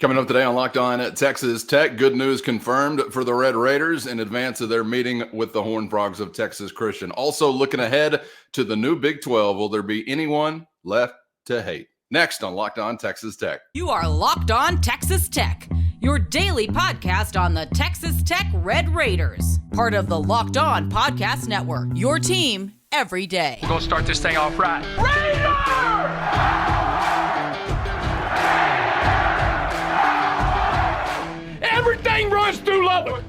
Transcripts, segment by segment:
Coming up today on Locked On at Texas Tech, good news confirmed for the Red Raiders in advance of their meeting with the Horned Frogs of Texas Christian. Also looking ahead to the new Big 12, will there be anyone left to hate? Next on Locked On Texas Tech. You are Locked On Texas Tech, your daily podcast on the Texas Tech Red Raiders. Part of the Locked On Podcast Network, your team every day. We're going to start this thing off right. Raider! Everything runs through Lubbock.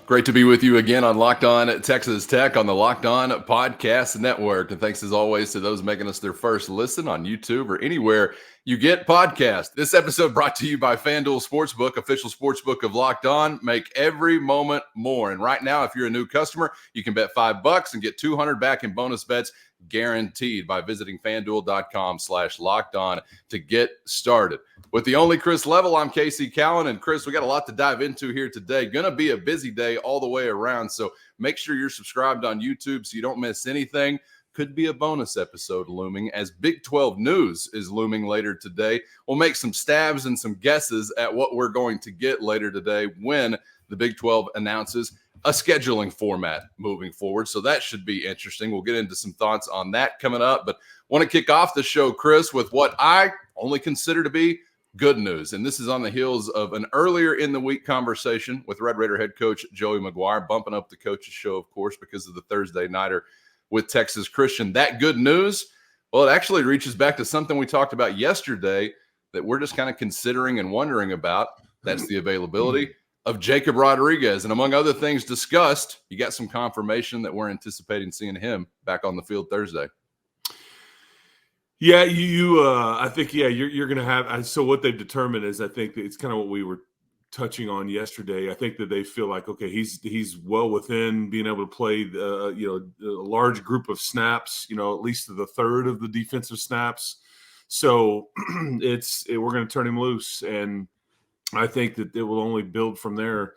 Great to be with you again on Locked On at Texas Tech on the Locked On Podcast Network. And thanks as always to those making us their first listen on YouTube or anywhere you get podcasts. This episode brought to you by FanDuel Sportsbook, official sportsbook of Locked On. Make every moment more. And right now, if you're a new customer, you can bet $5 and get $200 back in bonus bets guaranteed by visiting FanDuel.com/lockedon to get started. With the only Chris Level, I'm Casey Cowan. And Chris, we got a lot to dive into here today. Going to be a busy day all the way around. So make sure you're subscribed on YouTube so you don't miss anything. Could be a bonus episode looming as Big 12 news is looming later today. We'll make some stabs and some guesses at what we're going to get later today when the Big 12 announces a scheduling format moving forward. So that should be interesting. We'll get into some thoughts on that coming up. But want to kick off the show, Chris, with what I only consider to be good news. And this is on the heels of an earlier in the week conversation with Red Raider head coach Joey McGuire, bumping up the coach's show, of course, because of the Thursday nighter with Texas Christian. That good news, well, it actually reaches back to something we talked about yesterday that we're just kind of considering and wondering about. That's the availability of Jacob Rodriguez. And among other things discussed, you got some confirmation that we're anticipating seeing him back on the field Thursday. Yeah, I think, you're going to have, so what they've determined is, I think that it's kind of what we were touching on yesterday. I think that they feel like, okay, he's well within being able to play, a large group of snaps, at least the third of the defensive snaps. So we're going to turn him loose. And I think that it will only build from there.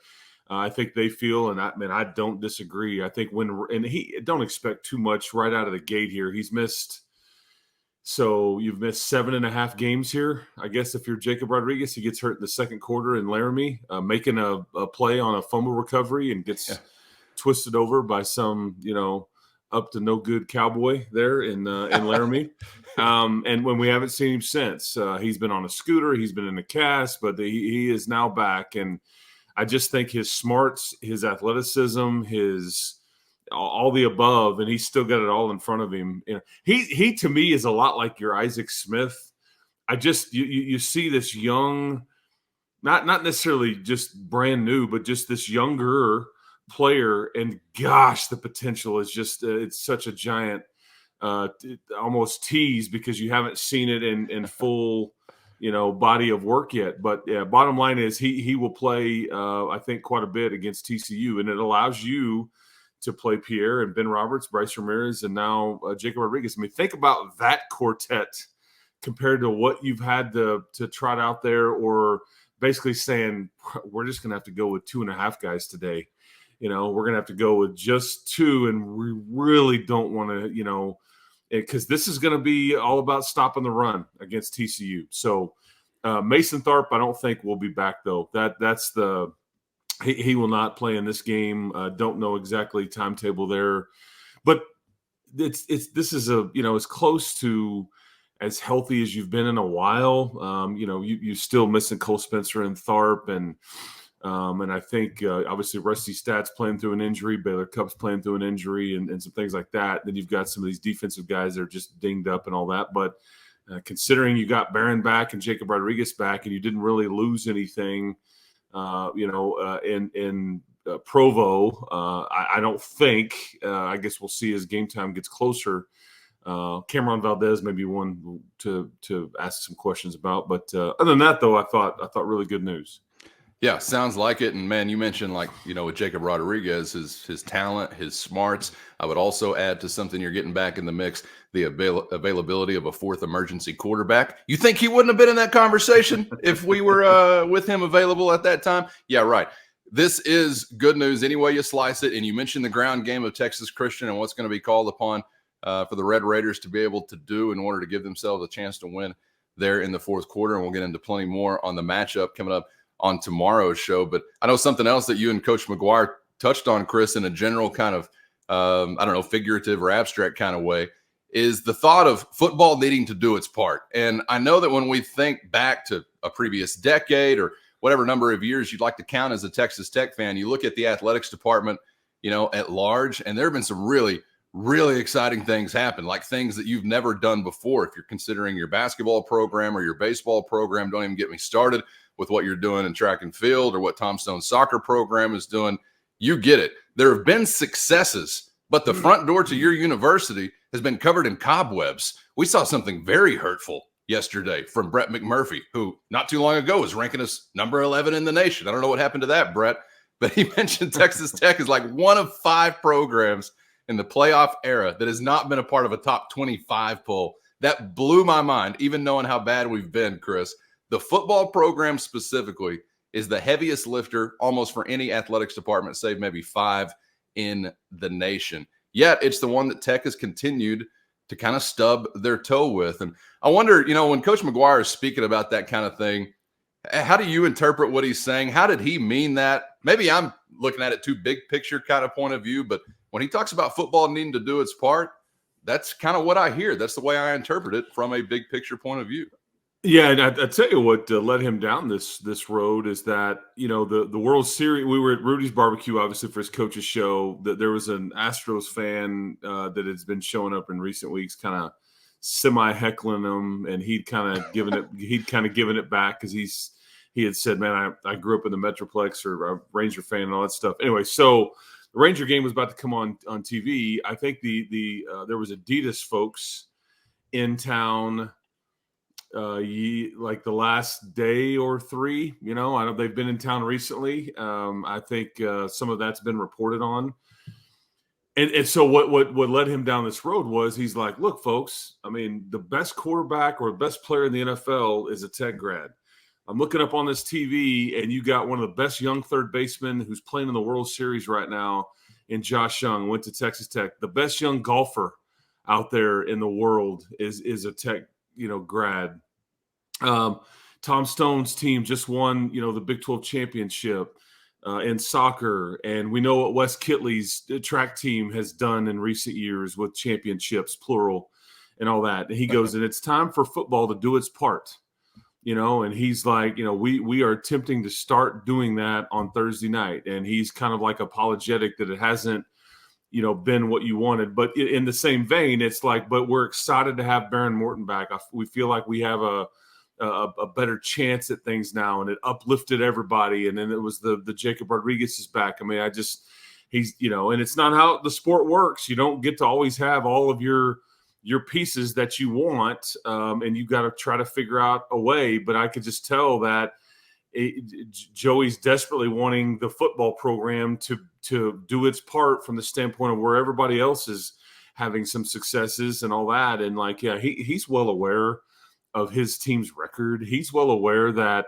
I think they feel, and I don't disagree. I think don't expect too much right out of the gate here. So you've missed 7.5 games here. I guess if you're Jacob Rodriguez, he gets hurt in the second quarter in Laramie, making a play on a fumble recovery and gets twisted over by some, up to no good cowboy there in Laramie. And when we haven't seen him since, he's been on a scooter, he's been in a cast, but he is now back. And I just think his smarts, his athleticism, all the above, and he's still got it all in front of him. He to me is a lot like your Isaac Smith. You see this young, not necessarily just brand new, but just this younger player, and gosh, the potential is just it's such a giant almost tease because you haven't seen it in full body of work yet. But bottom line is he will play I think quite a bit against TCU, and it allows you to play Pierre and Ben Roberts, Bryce Ramirez, and now Jacob Rodriguez. Think about that quartet compared to what you've had to trot out there, or basically saying we're just going to have to go with 2.5 guys today. We're going to have to go with just 2, and we really don't want to, because this is going to be all about stopping the run against TCU. So Mason Tharp, I don't think will be back though. That's the he will not play in this game. Don't know exactly timetable there, but this is as close to as healthy as you've been in a while. You're still missing Cole Spencer and Tharp, and I think obviously Rusty Stats playing through an injury, Baylor Cups playing through an injury, and some things like that. Then you've got some of these defensive guys that are just dinged up and all that. But considering you got Barron back and Jacob Rodriguez back, and you didn't really lose anything, in Provo, I don't think. I guess we'll see as game time gets closer. Cameron Valdez may be one to ask some questions about, but other than that, though, I thought really good news. Yeah, sounds like it. And man, you mentioned with Jacob Rodriguez, his talent, his smarts. I would also add to something you're getting back in the mix, the availability of a fourth emergency quarterback. You think he wouldn't have been in that conversation if we were with him available at that time? Yeah, right. This is good news any way you slice it. And you mentioned the ground game of Texas Christian and what's going to be called upon for the Red Raiders to be able to do in order to give themselves a chance to win there in the fourth quarter. And we'll get into plenty more on the matchup coming up on tomorrow's show. But I know something else that you and Coach McGuire touched on, Chris, in a general kind of, figurative or abstract kind of way, is the thought of football needing to do its part. And I know that when we think back to a previous decade or whatever number of years you'd like to count as a Texas Tech fan, you look at the athletics department, at large, and there have been some really, really exciting things happen, like things that you've never done before. If you're considering your basketball program or your baseball program, don't even get me started with what you're doing in track and field or what Tom Stone's soccer program is doing. You get it. There have been successes, but the front door to your university has been covered in cobwebs. We saw something very hurtful yesterday from Brett McMurphy, who not too long ago was ranking us number 11 in the nation. I don't know what happened to that, Brett, but he mentioned Texas Tech is like one of 5 programs in the playoff era that has not been a part of a top 25 poll. That blew my mind, even knowing how bad we've been, Chris. The football program specifically is the heaviest lifter almost for any athletics department, save maybe 5 in the nation. Yet it's the one that Tech has continued to kind of stub their toe with. And I wonder, when Coach McGuire is speaking about that kind of thing, how do you interpret what he's saying? How did he mean that? Maybe I'm looking at it too big picture kind of point of view, but when he talks about football needing to do its part, that's kind of what I hear. That's the way I interpret it from a big picture point of view. Yeah, and I tell you what led him down this road is that, the World Series, we were at Rudy's Barbecue, obviously, for his coach's show. That there was an Astros fan that has been showing up in recent weeks, kind of semi-heckling him, and he'd kind of given it back because he had said, man, I grew up in the Metroplex or a Ranger fan and all that stuff. Anyway, so the Ranger game was about to come on TV. I think there was Adidas folks in town like the last day or 3, I know they've been in town recently. I think some of that's been reported on. And so what led him down this road was he's like, look, folks, I mean, the best quarterback or best player in the NFL is a Tech grad. I'm looking up on this TV, and you got one of the best young third basemen who's playing in the World Series right now in Josh Young, went to Texas Tech. The best young golfer out there in the world is a Tech grad. Tom Stone's team just won, the Big 12 championship in soccer. And we know what Wes Kitley's track team has done in recent years with championships, plural, and all that. And he goes, and it's time for football to do its part, and he's like, we are attempting to start doing that on Thursday night. And he's kind of like apologetic that it hasn't, been what you wanted. But in the same vein, it's like, but we're excited to have Baron Morton back. We feel like we have a better chance at things now, and it uplifted everybody. And then it was the Jacob Rodriguez is back. I mean, he's, and it's not how the sport works. You don't get to always have all of your pieces that you want. And you got to try to figure out a way, but I could just tell that Joey's desperately wanting the football program to do its part from the standpoint of where everybody else is having some successes and all that. And he's well aware of his team's record. He's well aware that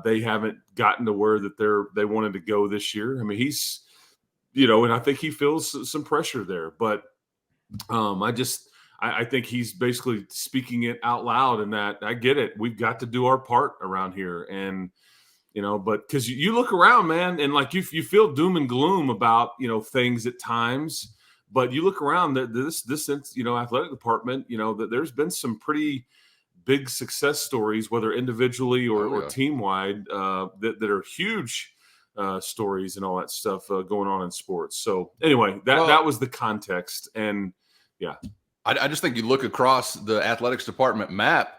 they haven't gotten to where that they wanted to go this year. I mean, he's, and I think he feels some pressure there, but I think he's basically speaking it out loud, and that I get it. We've got to do our part around here. And, but because you look around, man, and you feel doom and gloom about, things at times, but you look around this athletic department, that there's been some pretty big success stories, whether individually or team-wide, that are huge stories and all that stuff going on in sports. So anyway, that was the context. And yeah. I just think you look across the athletics department map,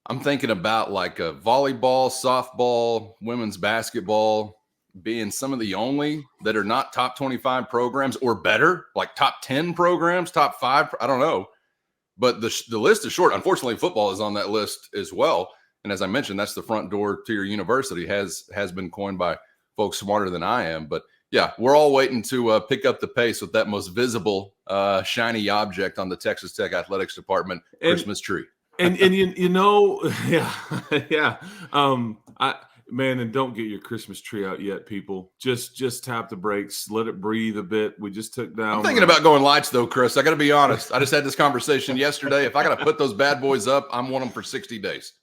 I'm thinking about like a volleyball, softball, women's basketball being some of the only that are not top 25 programs or better, like top 10 programs, top 5. I don't know. But the list is short. Unfortunately, football is on that list as well. And as I mentioned, that's the front door to your university, has been coined by folks smarter than I am. But yeah, we're all waiting to pick up the pace with that most visible, shiny object on the Texas Tech athletics department, Christmas tree. And yeah. Man, and don't get your Christmas tree out yet, people. Just tap the brakes, let it breathe a bit. We just took down. I'm thinking about going lights though, Chris. I got to be honest. I just had this conversation yesterday. If I got to put those bad boys up, I'm on them for 60 days.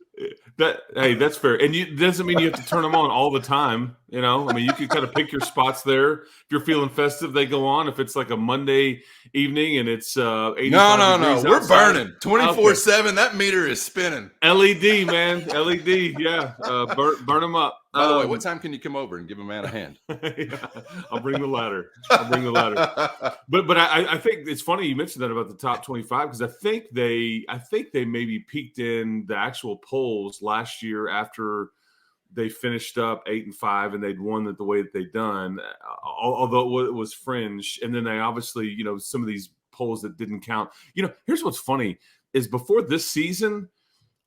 Hey, that's fair. And it doesn't mean you have to turn them on all the time. You know, I mean, you can kind of pick your spots there. If you're feeling festive, they go on. If it's like a Monday evening and it's 85 degrees No. We're outside, burning 24/7. That meter is spinning. LED, man. LED. Yeah. Burn them up. By the way, what time can you come over and give a man a hand? Yeah, I'll bring the ladder. But I think it's funny you mentioned that about the top 25 because I think they maybe peaked in the actual polls last year after they finished up 8-5 and they'd won it the way that they'd done, although it was fringe. And then they obviously, some of these polls that didn't count. Here's what's funny is before this season,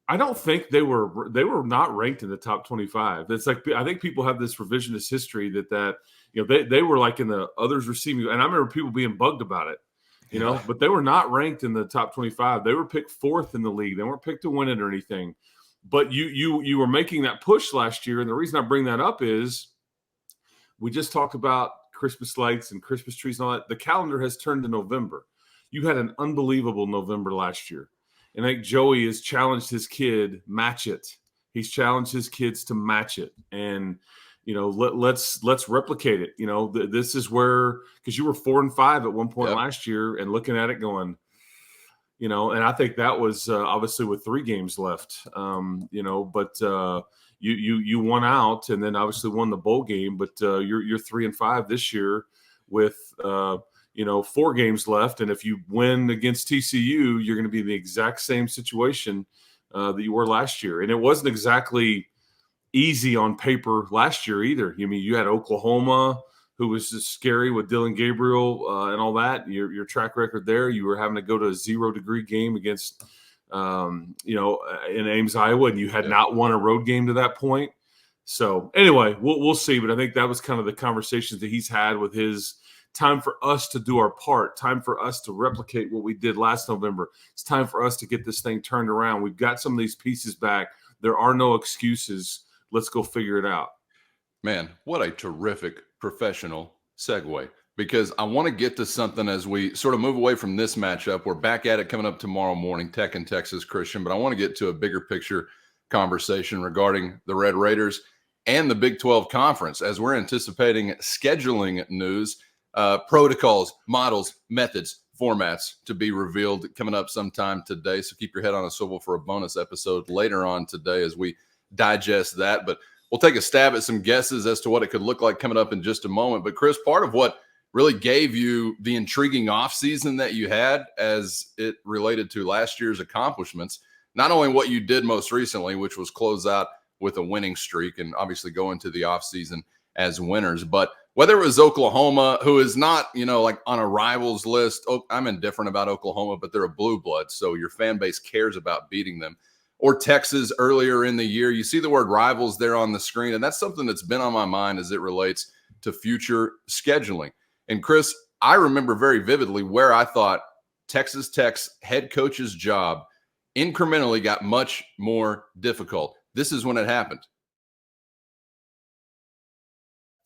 I don't think they were not ranked in the top 25. It's like I think people have this revisionist history that they were like in the others receiving, and I remember people being bugged about it, but they were not ranked in the top 25. They were picked fourth in the league. They weren't picked to win it or anything. But you were making that push last year, and the reason I bring that up is we just talked about Christmas lights and Christmas trees and all that. The calendar has turned to November. You had an unbelievable November last year. And I think Joey has challenged his kid, match it. He's challenged his kids to match it. And, let's replicate it. This is where, because you were 4-5 at one point last year and looking at it going, and I think that was obviously with 3 games left, but you won out and then obviously won the bowl game, but you're 3-5 this year with, 4 games left. And if you win against TCU, you're going to be in the exact same situation that you were last year. And it wasn't exactly easy on paper last year either. I mean, you had Oklahoma, who was just scary with Dylan Gabriel and all that. Your track record there, you were having to go to a 0-degree game against, in Ames, Iowa, and you had not won a road game to that point. So anyway, we'll see. But I think that was kind of the conversations that he's had with his time for us to do our part, time for us to replicate what we did last November. It's time for us to get this thing turned around. We've got some of these pieces back. There are no excuses. Let's go figure it out. Man, what a terrific professional segue, because I want to get to something as we sort of move away from this matchup. We're back at it coming up tomorrow morning, Tech and Texas Christian, but I want to get to a bigger picture conversation regarding the Red Raiders and the Big 12 Conference as we're anticipating scheduling news, protocols, models, methods, formats to be revealed coming up sometime today. So keep your head on a swivel for a bonus episode later on today as we digest that. But we'll take a stab at some guesses as to what it could look like coming up in just a moment. But Chris, part of what really gave you the intriguing offseason that you had as it related to last year's accomplishments, not only what you did most recently, which was close out with a winning streak and obviously go into the offseason as winners, but whether it was Oklahoma, who is not, like on a rivals list. Oh, I'm indifferent about Oklahoma, but they're a blue blood, so your fan base cares about beating them. Or Texas earlier in the year. You see the word rivals there on the screen, and that's something that's been on my mind as it relates to future scheduling. And Chris, I remember very vividly where I thought Texas Tech's head coach's job incrementally got much more difficult. This is when it happened.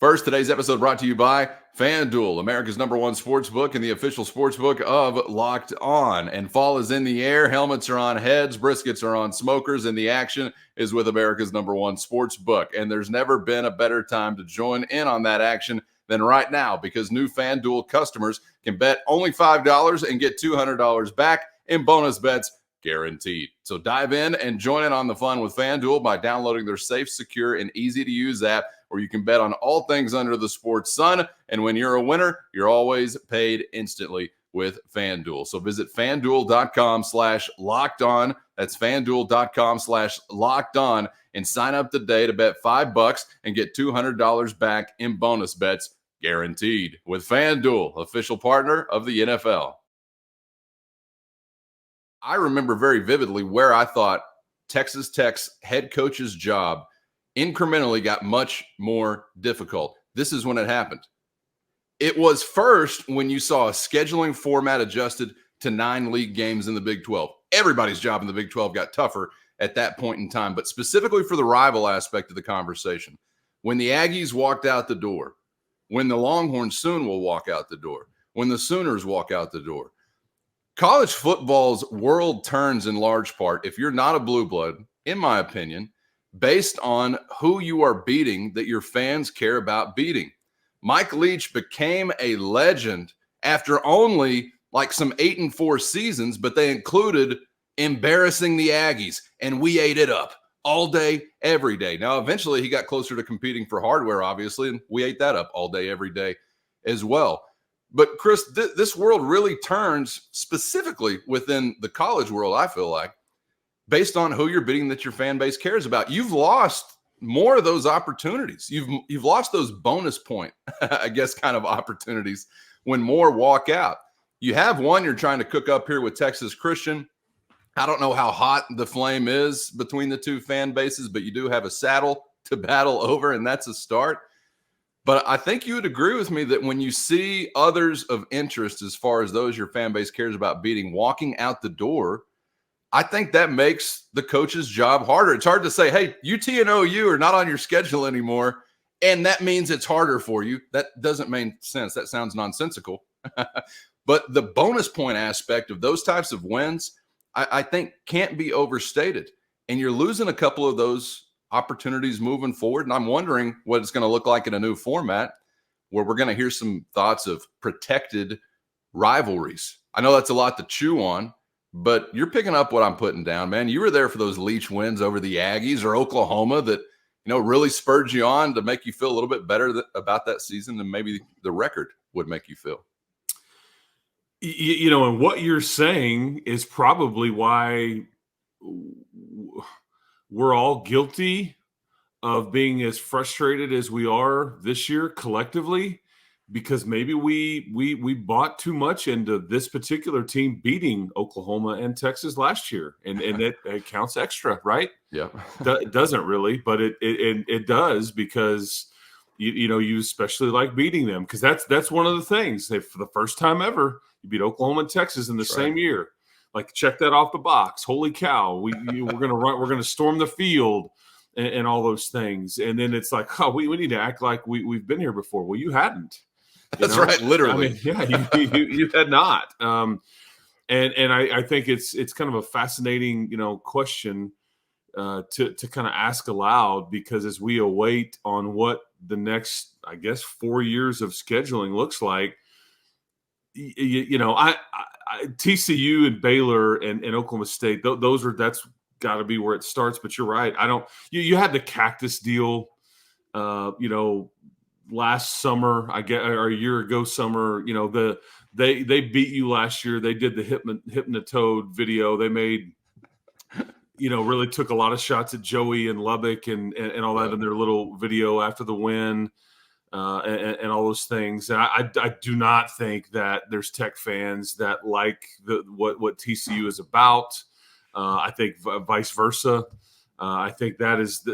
First, today's episode brought to you by FanDuel, America's #1 sportsbook and the official sportsbook of Locked On. And fall is in the air. Helmets are on heads. Briskets are on smokers. And the action is with America's #1 sportsbook. And there's never been a better time to join in on that action than right now, because new FanDuel customers can bet only $5 and get $200 back in bonus bets guaranteed. So dive in and join in on the fun with FanDuel by downloading their safe, secure, and easy-to-use app, where you can bet on all things under the sports sun. And when you're a winner, you're always paid instantly with FanDuel. So visit FanDuel.com/lockedon. That's FanDuel.com/lockedon and sign up today to bet $5 and get $200 back in bonus bets guaranteed with FanDuel, official partner of the NFL. I remember very vividly where I thought Texas Tech's head coach's job incrementally got much more difficult. This is when it happened. It was first when you saw a scheduling format adjusted to 9 league games in the Big 12. Everybody's job in the Big 12 got tougher at that point in time. But specifically for the rival aspect of the conversation, when the Aggies walked out the door, when the Longhorns soon will walk out the door, when the Sooners walk out the door, college football's world turns in large part, if you're not a blue blood, in my opinion, based on who you are beating that your fans care about beating. Mike Leach became a legend after only like some 8-4 seasons, but they included embarrassing the Aggies, and we ate it up all day, every day. Now, eventually he got closer to competing for hardware, obviously, and we ate that up all day, every day as well. But Chris, this world really turns specifically within the college world, I feel like, based on who you're beating that your fan base cares about. You've lost more of those opportunities. You've lost those bonus point, I guess, kind of opportunities when more walk out. You have one you're trying to cook up here with Texas Christian. I don't know how hot the flame is between the two fan bases, but you do have a saddle to battle over, and that's a start. But I think you would agree with me that when you see others of interest, as far as those your fan base cares about beating, walking out the door, I think that makes the coach's job harder. It's hard to say, hey, UT and OU are not on your schedule anymore, and that means it's harder for you. That doesn't make sense. That sounds nonsensical. But the bonus point aspect of those types of wins, I think, can't be overstated. And you're losing a couple of those opportunities moving forward. And I'm wondering what it's going to look like in a new format where we're going to hear some thoughts of protected rivalries. I know that's a lot to chew on, but you're picking up what I'm putting down, man. You were there for those Leach wins over the Aggies or Oklahoma that, really spurred you on to make you feel a little bit better about that season than maybe the record would make you feel. And what you're saying is probably why we're all guilty of being as frustrated as we are this year collectively, because maybe we bought too much into this particular team beating Oklahoma and Texas last year, and it counts extra, right? Yeah, it doesn't really, but it does, because you especially like beating them, because that's one of the things. For the first time ever, you beat Oklahoma and Texas in the same year. Like, check that off the box. Holy cow! We're gonna storm the field and all those things. And then it's like, oh, we need to act like we've been here before. Well, you hadn't. That's right, literally. I mean, yeah, you had not. And I think it's kind of a fascinating question to kind of ask aloud, because as we await on what the next, I guess, 4 years of scheduling looks like, TCU and Baylor and Oklahoma State, that's got to be where it starts. But you're right. You had the Cactus deal, last summer, I guess, or a year ago summer. They beat you last year. They did the Hypnotoad video. They made, really took a lot of shots at Joey and Lubbock and all that in their little video after the win. And all those things. And I do not think that there's Tech fans that like what TCU is about. I think vice versa. I think that is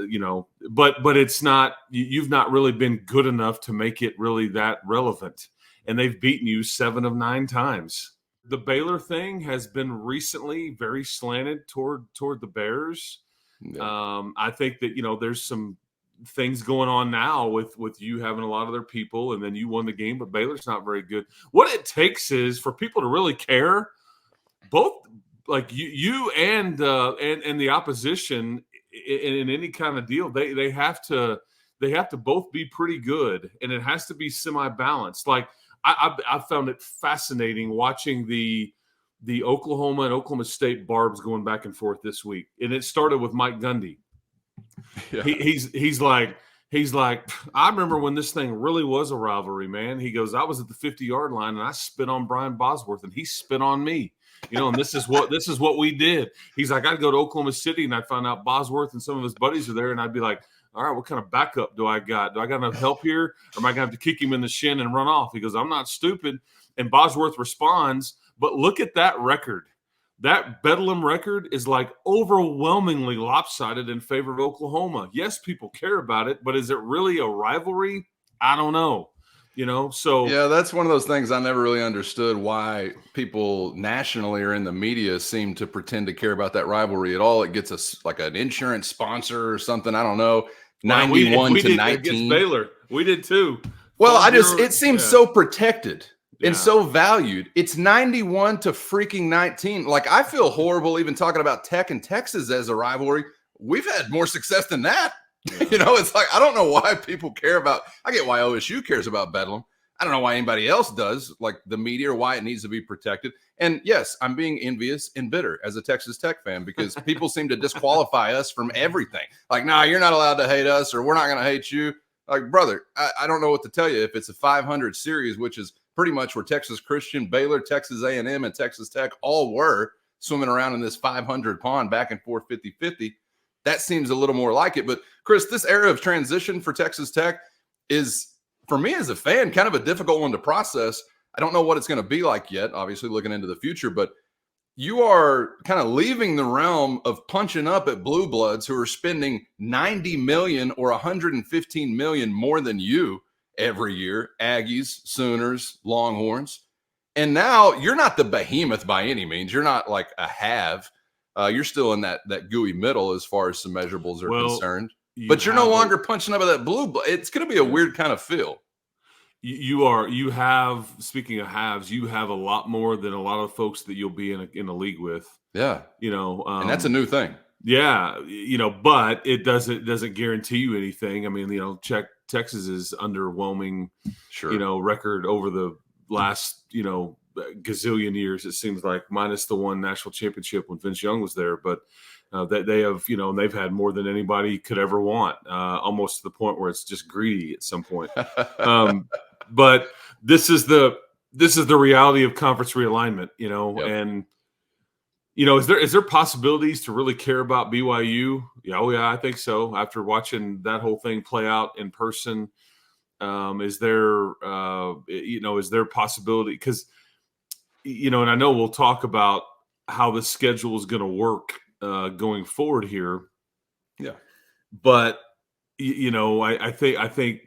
but it's not. You've not really been good enough to make it really that relevant. And they've beaten you 7 of 9 times. The Baylor thing has been recently very slanted toward the Bears. Yeah. I think that there's some things going on now with you having a lot of their people, and then you won the game, but Baylor's not very good. What it takes is for people to really care, both like you and the opposition in any kind of deal. They have to both be pretty good, and it has to be semi-balanced. Like I found it fascinating watching the Oklahoma and Oklahoma State barbs going back and forth this week, and it started with Mike Gundy. Yeah. He's like, I remember when this thing really was a rivalry, man. He goes, I was at the 50-yard line and I spit on Brian Bosworth and he spit on me, and this is what we did. He's like, I'd go to Oklahoma City and I'd find out Bosworth and some of his buddies are there, and I'd be like, all right, what kind of backup do I got? Do I got enough help here, or am I gonna have to kick him in the shin and run off? He goes, I'm not stupid. And Bosworth responds, but look at that record. That Bedlam record is like overwhelmingly lopsided in favor of Oklahoma. Yes, people care about it, but is it really a rivalry? I don't know. So yeah, that's one of those things I never really understood why people nationally or in the media seem to pretend to care about that rivalry at all. It gets us like an insurance sponsor or something. I don't know. 91 we to did 19 against Baylor. We did too. Well, Farm it seems so protected and Yeah. so valued. It's 91 to freaking 19. Like, I feel horrible even talking about Tech and Texas as a rivalry. We've had more success than that. Yeah. It's like, I don't know why people care about, I get why OSU cares about Bedlam. I don't know why anybody else does, like the media, or why it needs to be protected. And yes, I'm being envious and bitter as a Texas Tech fan because people seem to disqualify us from everything. Like, nah, you're not allowed to hate us, or we're not going to hate you. Like, brother, I don't know what to tell you. If it's a 500 series, which is pretty much where Texas Christian, Baylor, Texas A&M, and Texas Tech all were swimming around in this 500 pond back and forth 50-50, that seems a little more like it. But, Chris, this era of transition for Texas Tech is, for me as a fan, kind of a difficult one to process. I don't know what it's going to be like yet, obviously looking into the future, but you are kind of leaving the realm of punching up at blue bloods who are spending $90 million or $115 million more than you every year. Aggies, Sooners, Longhorns. And now you're not the behemoth by any means. You're not like a have. You're still in that gooey middle as far as some measurables are concerned. But you're no longer punching up at that blue blood. It's going to be a weird kind of feel. You have, speaking of halves, you have a lot more than a lot of folks that you'll be in a league with. Yeah. And that's a new thing. Yeah. But it doesn't guarantee you anything. I mean, Texas's underwhelming, record over the last, gazillion years, it seems like, minus the one national championship when Vince Young was there. But they have, they've had more than anybody could ever want, almost to the point where it's just greedy at some point. But this is the reality of conference realignment, and is there possibilities to really care about BYU? Yeah, I think so. After watching that whole thing play out in person, is there possibility? Because and I know we'll talk about how the schedule is going to work going forward here. Yeah. But, I think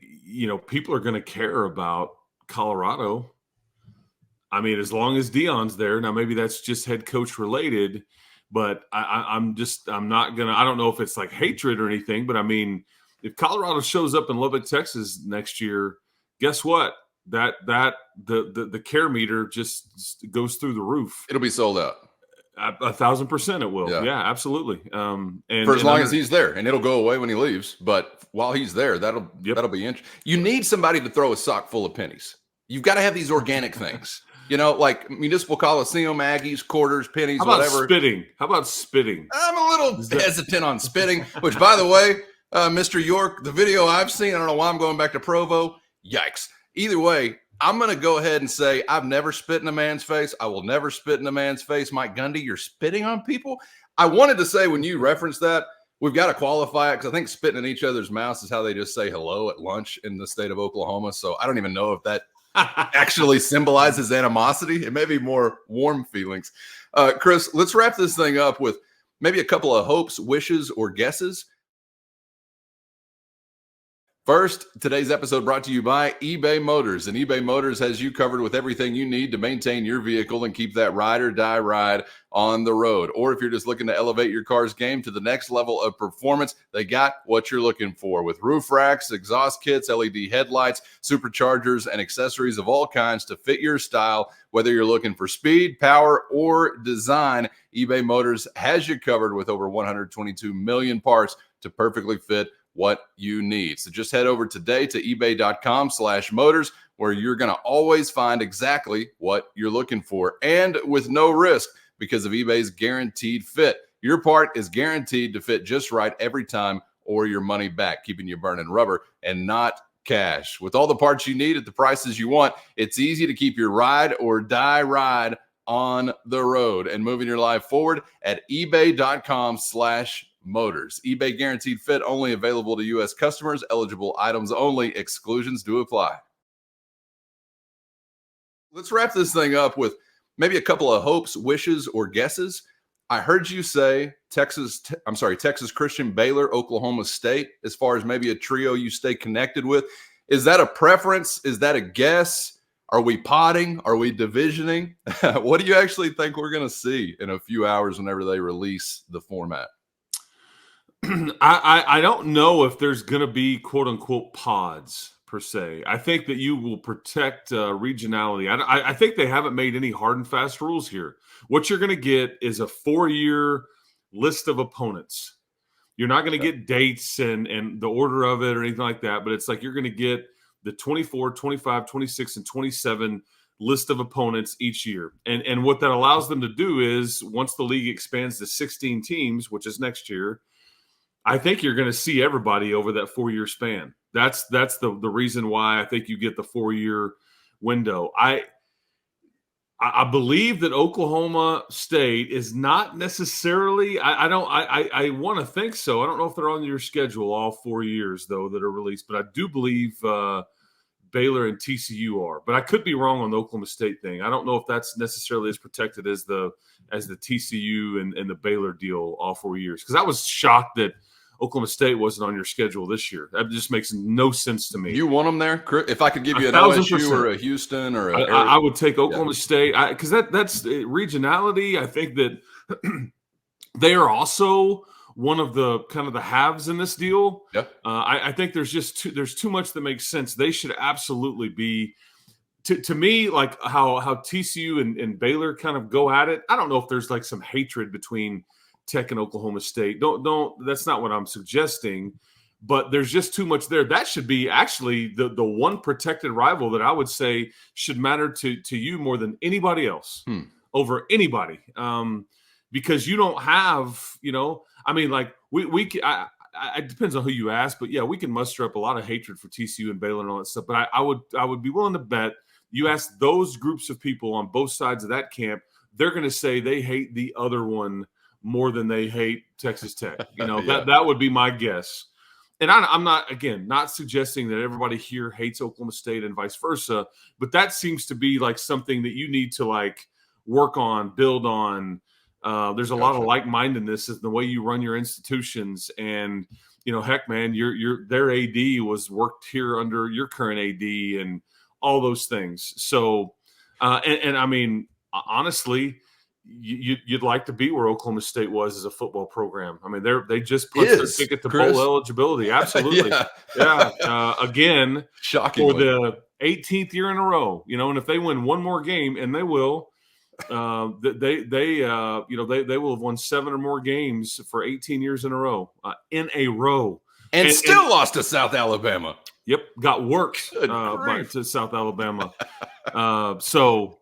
people are going to care about Colorado. I mean, as long as Deion's there. Now, maybe that's just head coach related, but I'm not going to, I don't know if it's like hatred or anything, but I mean, if Colorado shows up in Lubbock, Texas next year, guess what? That the care meter just goes through the roof. It'll be sold out. 1,000% it will. Yeah, absolutely. And for as long as he's there, and it'll go away when he leaves. But while he's there, that'll be interesting. You need somebody to throw a sock full of pennies. You've got to have these organic things. Like Municipal Coliseum, Aggies, quarters, pennies, whatever. How about spitting? I'm a little hesitant on spitting, which, by the way, Mr. York, the video I've seen, I don't know why I'm going back to Provo. Yikes. Either way, I'm going to go ahead and say I've never spit in a man's face. I will never spit in a man's face. Mike Gundy, you're spitting on people? I wanted to say when you referenced that, we've got to qualify it because I think spitting in each other's mouths is how they just say hello at lunch in the state of Oklahoma. So I don't even know if that actually symbolizes animosity. It may be more warm feelings. Chris, let's wrap this thing up with maybe a couple of hopes, wishes, or guesses. First, today's episode brought to you by eBay Motors. And eBay Motors has you covered with everything you need to maintain your vehicle and keep that ride or die ride on the road. Or if you're just looking to elevate your car's game to the next level of performance, they got what you're looking for with roof racks, exhaust kits, LED headlights, superchargers, and accessories of all kinds to fit your style. Whether you're looking for speed, power, or design, eBay Motors has you covered with over 122 million parts to perfectly fit what you need. So just head over today to ebay.com/motors, where you're going to always find exactly what you're looking for, and with no risk because of eBay's guaranteed fit. Your part is guaranteed to fit just right every time, or your money back, keeping you burning rubber and not cash. With all the parts you need at the prices you want, it's easy to keep your ride or die ride on the road and moving your life forward at ebay.com/motors. eBay guaranteed fit, only available to U.S. customers, eligible items only, exclusions do apply. Let's wrap this thing up with maybe a couple of hopes, wishes, or guesses. I heard you say Texas Christian, Baylor, Oklahoma State, as far as maybe a trio you stay connected with. Is that a preference? Is that a guess? Are we potting? Are we divisioning? What do you actually think we're going to see in a few hours whenever they release the format? I don't know if there's going to be quote unquote pods per se. I think that you will protect regionality. I think they haven't made any hard and fast rules here. What you're going to get is a 4-year list of opponents. You're not going to get dates and the order of it or anything like that, but it's like you're going to get the 24, 25, 26, and 27 list of opponents each year. And what that allows them to do is once the league expands to 16 teams, which is next year, I think you're going to see everybody over that 4-year span. That's the reason why I think you get the 4-year window. I believe that Oklahoma State is not necessarily. I want to think so. I don't know if they're on your schedule all 4 years though that are released, but I do believe Baylor and TCU are. But I could be wrong on the Oklahoma State thing. I don't know if that's necessarily as protected as the TCU and the Baylor deal all 4 years. Because I was shocked that Oklahoma State wasn't on your schedule this year. That just makes no sense to me. You want them there? If I could give you an OSU or a Houston or I would take Oklahoma State because that's regionality. I think that they are also one of the kind of the halves in this deal. Yep. I think there's too much that makes sense. They should absolutely be. To me, like how TCU and Baylor kind of go at it. I don't know if there's like some hatred between Tech and Oklahoma State. Don't. That's not what I'm suggesting. But there's just too much there. That should be actually the one protected rival that I would say should matter to you more than anybody else over anybody. Because you don't have, I mean, like it depends on who you ask, but yeah, we can muster up a lot of hatred for TCU and Baylor and all that stuff. But I would be willing to bet you ask those groups of people on both sides of that camp, they're going to say they hate the other one more than they hate Texas Tech. That would be my guess. And I'm not suggesting that everybody here hates Oklahoma State and vice versa, but that seems to be like something that you need to like work on, build on. There's a lot of like-mindedness in the way you run your institutions. And, heck, man, their AD was worked here under your current AD and all those things. So, and I mean, honestly, you'd like to be where Oklahoma State was as a football program. I mean, they just put their ticket to bowl eligibility. Absolutely. Yeah. Again, shockingly, for the 18th year in a row, and if they win one more game, and they will, they will have won 7 or more games for 18 years in a row, and still lost to South Alabama. Yep. Got worked to South Alabama. So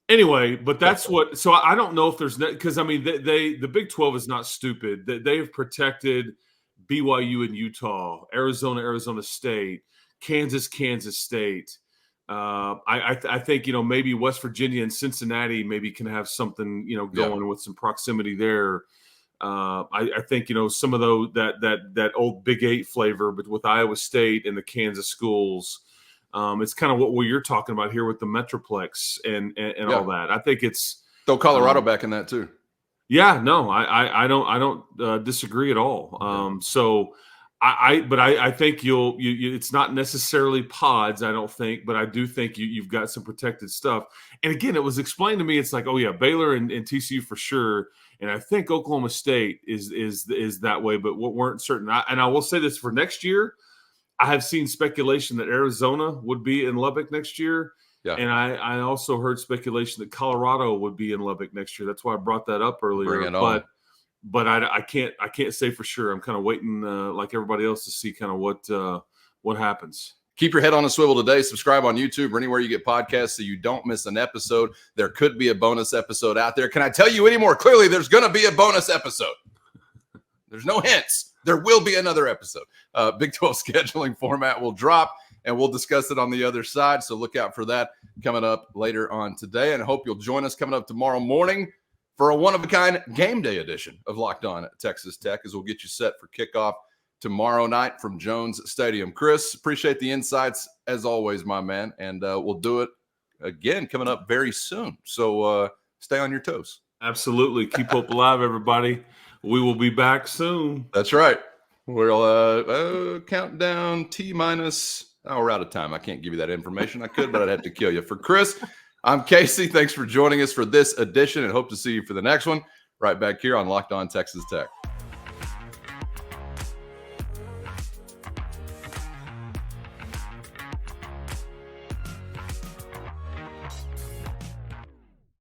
anyway, but that's what. So I don't know if there's because I mean the Big 12 is not stupid. They have protected BYU and Utah, Arizona State, Kansas State. I think maybe West Virginia and Cincinnati maybe can have something going with some proximity there. I think some of those that old Big 8 flavor, but with Iowa State and the Kansas schools. It's kind of what you're talking about here with the Metroplex and all that. I think it's throw Colorado back in that too. Yeah, no, I don't disagree at all. So I think you it's not necessarily pods. I don't think, but I do think you've got some protected stuff. And again, it was explained to me. It's like, oh yeah, Baylor and TCU for sure. And I think Oklahoma State is that way, but what weren't certain. And I will say this for next year. I have seen speculation that Arizona would be in Lubbock next year. Yeah. And I also heard speculation that Colorado would be in Lubbock next year. That's why I brought that up earlier. Bring it on. But I can't say for sure. I'm kind of waiting like everybody else to see kind of what happens. Keep your head on a swivel today. Subscribe on YouTube or anywhere you get podcasts so you don't miss an episode. There could be a bonus episode out there. Can I tell you any more clearly? There's going to be a bonus episode. There's no hints. There will be another episode. Big 12 scheduling format will drop, and we'll discuss it on the other side. So look out for that coming up later on today. And I hope you'll join us coming up tomorrow morning for a one-of-a-kind game day edition of Locked On at Texas Tech, as we'll get you set for kickoff tomorrow night from Jones Stadium. Chris, appreciate the insights as always, my man. And we'll do it again coming up very soon. So stay on your toes. Absolutely. Keep hope alive, everybody. We will be back soon. That's right. We'll count down T minus, Oh, we're out of time. I can't give you that information. I could, but I'd have to kill you. For Chris, I'm Casey. Thanks for joining us for this edition, and hope to see you for the next one right back here on Locked On Texas Tech.